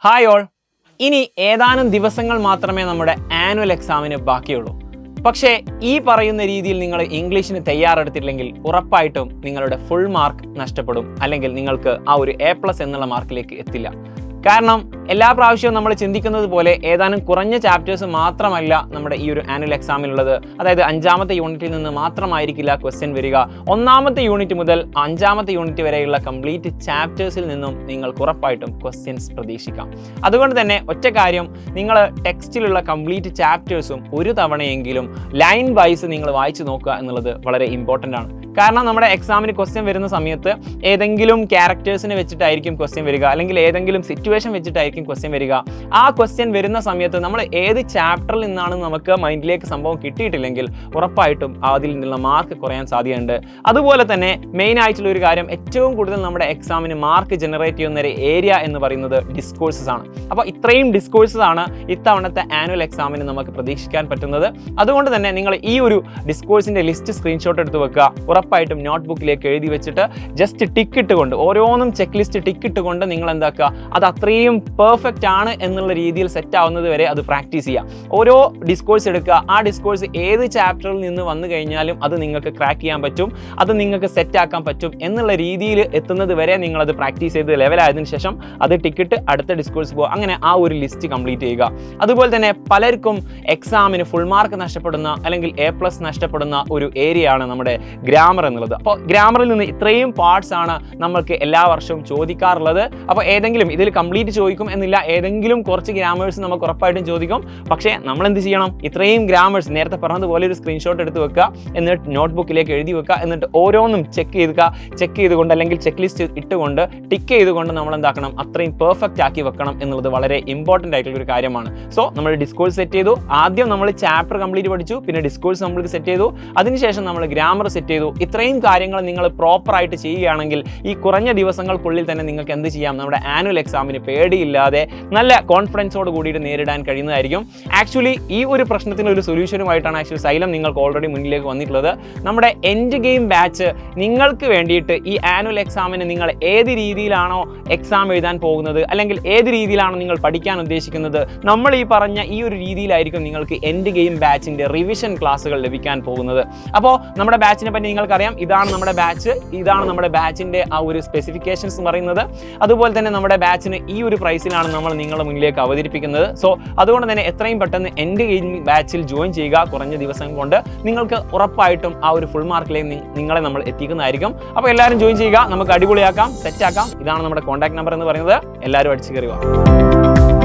Hi all. ഇനി ഏതാനും ദിവസങ്ങൾ മാത്രമേ നമ്മുടെ ആനുവൽ എക്സാമിന് ബാക്കിയുള്ളൂ. പക്ഷേ ഈ പറയുന്ന രീതിയിൽ നിങ്ങൾ ഇംഗ്ലീഷിന് തയ്യാറെടുത്തില്ലെങ്കിൽ ഉറപ്പായിട്ടും നിങ്ങളുടെ ഫുൾ മാർക്ക് നഷ്ടപ്പെടും, അല്ലെങ്കിൽ നിങ്ങൾക്ക് ആ ഒരു A+ എന്നുള്ള മാർക്കിലേക്ക് എത്തില്ല. കാരണം എല്ലാ പ്രാവശ്യവും നമ്മൾ ചിന്തിക്കുന്നത് പോലെ ഏതാനും കുറഞ്ഞ ചാപ്റ്റേഴ്സ് മാത്രമല്ല നമ്മുടെ ഈ ഒരു ആനുവൽ എക്സാമിലുള്ളത്. അതായത് 5ാമത്തെ യൂണിറ്റിൽ നിന്ന് മാത്രമായിരിക്കില്ല ക്വസ്റ്റ്യൻ വരിക. 1ാമത്തെ യൂണിറ്റ് മുതൽ 5ാമത്തെ യൂണിറ്റ് വരെയുള്ള കംപ്ലീറ്റ് ചാപ്റ്റേഴ്സിൽ നിന്നും നിങ്ങൾക്ക് ഉറപ്പായിട്ടും ക്വസ്റ്റ്യൻസ് പ്രതീക്ഷിക്കാം. അതുകൊണ്ട് തന്നെ ഒറ്റ കാര്യം, നിങ്ങൾ ടെക്സ്റ്റിലുള്ള കംപ്ലീറ്റ് ചാപ്റ്റേഴ്സും ഒരു തവണയെങ്കിലും ലൈൻ വൈസ് നിങ്ങൾ വായിച്ചു നോക്കുക എന്നുള്ളത് വളരെ ഇമ്പോർട്ടൻ്റ് ആണ്. കാരണം നമ്മുടെ എക്സാമിന് ക്വസ്റ്റ്യൻ വരുന്ന സമയത്ത് ഏതെങ്കിലും ക്യാരക്ടേഴ്സിനെ വെച്ചിട്ടായിരിക്കും ക്വസ്റ്റ്യൻ വരിക, അല്ലെങ്കിൽ ഏതെങ്കിലും സിറ്റുവേഷൻ വെച്ചിട്ടായിരിക്കും ക്വസ്റ്റ്യൻ വരിക. ആ ക്വസ്റ്റ്യൻ വരുന്ന സമയത്ത് നമ്മൾ ഏത് ചാപ്റ്ററിൽ നിന്നാണ് നമുക്ക് മൈൻഡിലേക്ക് സംഭവം കിട്ടിയിട്ടില്ലെങ്കിൽ ഉറപ്പായിട്ടും അതിൽ നിന്നുള്ള മാർക്ക് കുറയാൻ സാധ്യതയുണ്ട്. അതുപോലെ തന്നെ മെയിൻ ആയിട്ടുള്ള ഒരു കാര്യം, ഏറ്റവും കൂടുതൽ നമ്മുടെ എക്സാമിന് മാർക്ക് ജനറേറ്റ് ചെയ്യുന്ന ഒരു ഏരിയ എന്ന് പറയുന്നത് ഡിസ്കോഴ്സസ് ആണ്. അപ്പോൾ ഇത്രയും ഡിസ്കോഴ്സസ് ആണ് ഇത്തവണത്തെ ആനുവൽ എക്സാമിന് നമുക്ക് പ്രതീക്ഷിക്കാൻ പറ്റുന്നത്. അതുകൊണ്ട് തന്നെ നിങ്ങൾ ഈ ഒരു ഡിസ്കോഴ്സിന്റെ ലിസ്റ്റ് സ്ക്രീൻഷോട്ട് എടുത്ത് വെക്കുക. ഉറപ്പായിട്ടും നോട്ട്ബുക്കിലേക്ക് എഴുതി വെച്ചിട്ട് ജസ്റ്റ് ടിക്ക് ഇട്ടുകൊണ്ട്, ഓരോന്നും ചെക്ക് ലിസ്റ്റ് ടിക്ക് ഇട്ടുകൊണ്ട് നിങ്ങൾ എന്താക്കുക, അത് അത്രയും പെർഫെക്റ്റ് ആണ് എന്നുള്ള രീതിയിൽ സെറ്റ് ആവുന്നത് വരെ അത് പ്രാക്ടീസ് ചെയ്യുക. ഓരോ ഡിസ്കോഴ്സ് എടുക്കുക. ആ ഡിസ്കോഴ്സ് ഏത് ചാപ്റ്ററിൽ നിന്ന് വന്നു കഴിഞ്ഞാലും അത് നിങ്ങൾക്ക് ക്രാക്ക് ചെയ്യാൻ പറ്റും, അത് നിങ്ങൾക്ക് സെറ്റ് ആക്കാൻ പറ്റും എന്നുള്ള രീതിയിൽ എത്തുന്നത് വരെ നിങ്ങളത് പ്രാക്ടീസ് ചെയ്ത് ലെവലായതിനു ശേഷം അത് ടിക്കറ്റ് അടുത്ത ഡിസ്കോഴ്സ് പോകുക. അങ്ങനെ ആ ഒരു ലിസ്റ്റ് കംപ്ലീറ്റ് ചെയ്യുക. അതുപോലെ തന്നെ പലർക്കും എക്സാമിന് ഫുൾ മാർക്ക് നഷ്ടപ്പെടുന്ന അല്ലെങ്കിൽ A+ നഷ്ടപ്പെടുന്ന ഒരു ഏരിയ ആണ് നമ്മുടെ ഗ്രാമർ എന്നുള്ളത്. അപ്പോൾ ഗ്രാമറിൽ നിന്ന് ഇത്രയും പാർട്സ് ആണ് നമ്മൾക്ക് എല്ലാ വർഷവും ചോദിക്കാറുള്ളത്. അപ്പോൾ ഏതെങ്കിലും ഇതിൽ കംപ്ലീറ്റ് ചോദിക്കും എന്നില്ല, ഏതെങ്കിലും കുറച്ച് ഗ്രാമേഴ്സ് നമുക്ക് ഉറപ്പായിട്ടും ചോദിക്കും. പക്ഷേ നമ്മൾ എന്ത് ചെയ്യണം, ഇത്രയും ഗ്രാമേഴ്സ് നേരത്തെ പറഞ്ഞതുപോലെ ഒരു സ്ക്രീൻഷോട്ട് എടുത്ത് വെക്കുക, എന്നിട്ട് നോട്ട്ബുക്കിലേക്ക് എഴുതി വെക്കുക, എന്നിട്ട് ഓരോന്നും ചെക്ക് ചെയ്തുകൊണ്ട് അല്ലെങ്കിൽ ചെക്ക് ലിസ്റ്റ് ഇട്ടുകൊണ്ട് ടിക്ക് ചെയ്തുകൊണ്ട് നമ്മൾ എന്താക്കണം, അത്രയും പെർഫെക്റ്റ് ആക്കി വെക്കണം എന്നുള്ളത് വളരെ ഇമ്പോർട്ടൻ്റ് ആയിട്ടുള്ള ഒരു കാര്യമാണ്. സോ നമ്മൾ ഡിസ്കോഴ്സ് സെറ്റ് ചെയ്തു. ആദ്യം നമ്മൾ ചാപ്റ്റർ കംപ്ലീറ്റ് പഠിച്ചു, പിന്നെ ഡിസ്കോഴ്സ് നമ്മൾ സെറ്റ് ചെയ്തു, അതിനുശേഷം നമ്മൾ ഗ്രാമർ സെറ്റ് ചെയ്തു. ഇത്രയും കാര്യങ്ങൾ നിങ്ങൾ പ്രോപ്പറായിട്ട് ചെയ്യുകയാണെങ്കിൽ ഈ കുറഞ്ഞ ദിവസങ്ങൾക്കുള്ളിൽ തന്നെ നിങ്ങൾക്ക് എന്ത് ചെയ്യാം, നമ്മുടെ ആനുവൽ എക്സാമിന് പേടിയില്ലാതെ നല്ല കോൺഫിഡൻസോട് കൂടിയിട്ട് നേരിടാൻ കഴിയുന്നതായിരിക്കും. ആക്ച്വലി ഈ ഒരു പ്രശ്നത്തിന് ഒരു സൊല്യൂഷനുമായിട്ടാണ് സൈലം നിങ്ങൾക്ക് ഓൾറെഡി മുന്നിലേക്ക് വന്നിട്ടുള്ളത്. നമ്മുടെ എൻഡ് ഗെയിം ബാച്ച് നിങ്ങൾക്ക് വേണ്ടിയിട്ട് ഈ ആനുവൽ എക്സാമിന് നിങ്ങൾ ഏത് രീതിയിലാണോ എക്സാം എഴുതാൻ പോകുന്നത്, അല്ലെങ്കിൽ ഏത് രീതിയിലാണോ നിങ്ങൾ പഠിക്കാൻ ഉദ്ദേശിക്കുന്നത്, നമ്മൾ ഈ പറഞ്ഞ ഈ ഒരു രീതിയിലായിരിക്കും നിങ്ങൾക്ക് എൻഡ് ഗെയിം ബാച്ചിൻ്റെ റിവിഷൻ ക്ലാസ്സുകൾ ലഭിക്കാൻ പോകുന്നത്. അപ്പോൾ നമ്മുടെ ബാച്ചിനെ പറ്റി നിങ്ങൾക്കറിയാം. ഇതാണ് നമ്മുടെ ബാച്ച്, ഇതാണ് നമ്മുടെ ബാച്ചിൻ്റെ ആ ഒരു സ്പെസിഫിക്കേഷൻസ് പറയുന്നത്. അതുപോലെ തന്നെ നമ്മുടെ ബാച്ചിന് ഈ ഒരു പ്രൈസിലാണ് നമ്മൾ നിങ്ങളുടെ മുന്നിലേക്ക് അവതരിപ്പിക്കുന്നത്. സോ അതുകൊണ്ട് തന്നെ എത്രയും പെട്ടെന്ന് എൻഡ് ഗെയിം ബാച്ചിൽ ജോയിൻ ചെയ്യുക. കുറഞ്ഞ ദിവസം കൊണ്ട് നിങ്ങൾക്ക് ഉറപ്പായിട്ടും ആ ഒരു ഫുൾ മാർക്കിലേക്ക് നിങ്ങളെ നമ്മൾ എത്തിക്കുന്നതായിരിക്കും. അപ്പോൾ എല്ലാവരും ജോയിൻ ചെയ്യുക, നമുക്ക് അടിപൊളിയാക്കാം, സെറ്റാക്കാം. ഇതാണ് നമ്മുടെ കോൺടാക്ട് നമ്പർ എന്ന് പറയുന്നത്. എല്ലാവരും അടിച്ചു കയറുക.